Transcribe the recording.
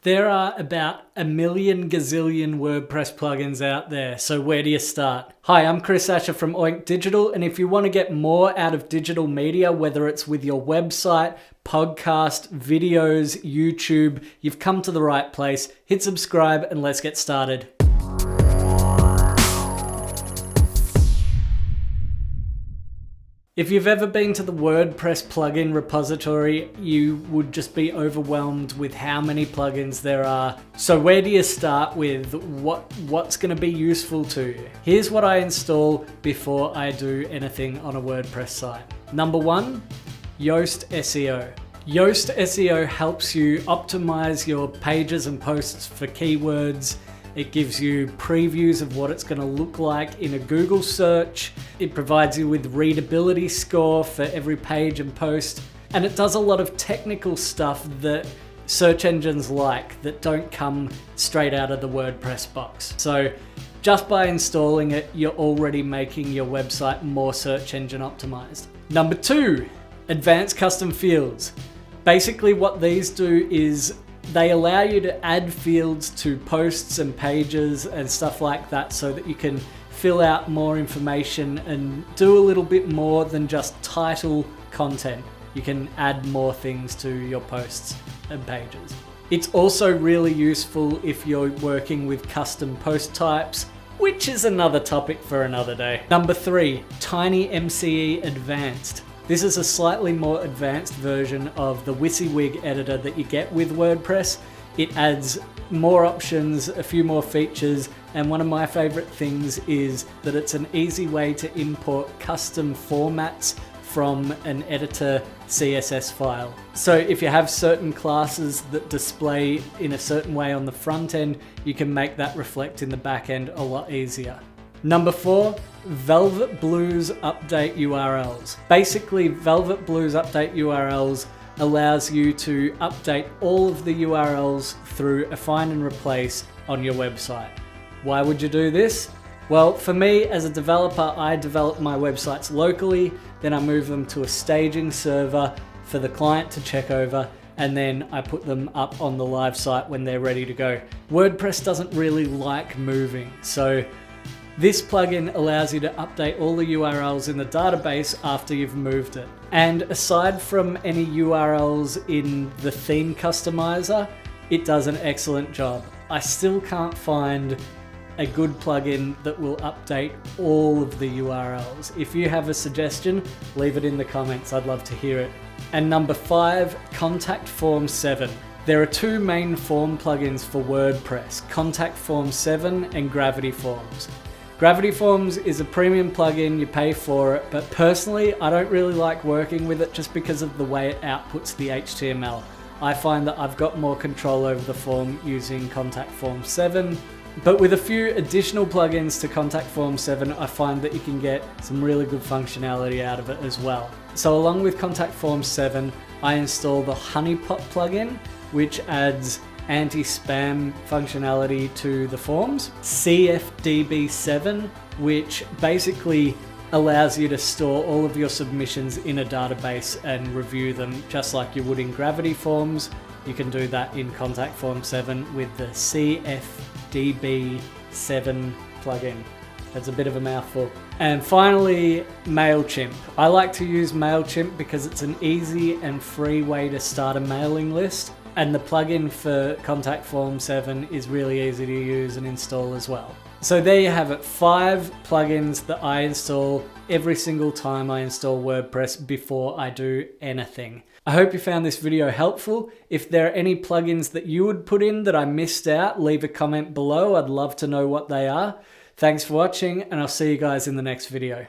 There are about a million gazillion WordPress plugins out there, so where do you start? Hi, I'm Chris Asher from Oink Digital, and if you want to get more out of digital media, whether it's with your website, podcast, videos, YouTube, you've come to the right place. Hit subscribe and let's get started. If you've ever been to the WordPress plugin repository, you would just be overwhelmed with how many plugins there are. So where do you start with? What's going to be useful to you? Here's what I install before I do anything on a WordPress site. Number one, Yoast SEO. Yoast SEO helps you optimize your pages and posts for keywords. It gives you previews of what it's going to look like in a Google search. It provides you with readability score for every page and post. And it does a lot of technical stuff that search engines like that don't come straight out of the WordPress box. So just by installing it, you're already making your website more search engine optimized. Number two, advanced custom fields. Basically what these do is they allow you to add fields to posts and pages and stuff like that so that you can fill out more information and do a little bit more than just title content. You can add more things to your posts and pages. It's also really useful if you're working with custom post types, which is another topic for another day. Number three, TinyMCE Advanced. This is a slightly more advanced version of the WYSIWYG editor that you get with WordPress. It adds more options, a few more features, and one of my favorite things is that it's an easy way to import custom formats from an editor CSS file. So if you have certain classes that display in a certain way on the front end, you can make that reflect in the back end a lot easier. Number four, Velvet Blues Update URLs. Basically, Velvet Blues Update URLs allows you to update all of the URLs through a find and replace on your website. Why would you do this? Well, for me as a developer, I develop my websites locally, then I move them to a staging server for the client to check over, and then I put them up on the live site when they're ready to go. WordPress doesn't really like moving, so this plugin allows you to update all the URLs in the database after you've moved it. And aside from any URLs in the theme customizer, it does an excellent job. I still can't find a good plugin that will update all of the URLs. If you have a suggestion, leave it in the comments. I'd love to hear it. And number five, Contact Form 7. There are two main form plugins for WordPress, Contact Form 7 and Gravity Forms. Gravity Forms is a premium plugin, you pay for it, but personally I don't really like working with it just because of the way it outputs the HTML. I find that I've got more control over the form using Contact Form 7, but with a few additional plugins to Contact Form 7, I find that you can get some really good functionality out of it as well. So along with Contact Form 7, I installed the Honeypot plugin, which adds anti-spam functionality to the forms. CFDB7, which basically allows you to store all of your submissions in a database and review them just like you would in Gravity Forms. You can do that in Contact Form 7 with the CFDB7 plugin. That's a bit of a mouthful. And finally, MailChimp. I like to use MailChimp because it's an easy and free way to start a mailing list. And the plugin for Contact Form 7 is really easy to use and install as well. So there you have it, 5 plugins that I install every single time I install WordPress before I do anything. I hope you found this video helpful. If there are any plugins that you would put in that I missed out, leave a comment below. I'd love to know what they are. Thanks for watching, and I'll see you guys in the next video.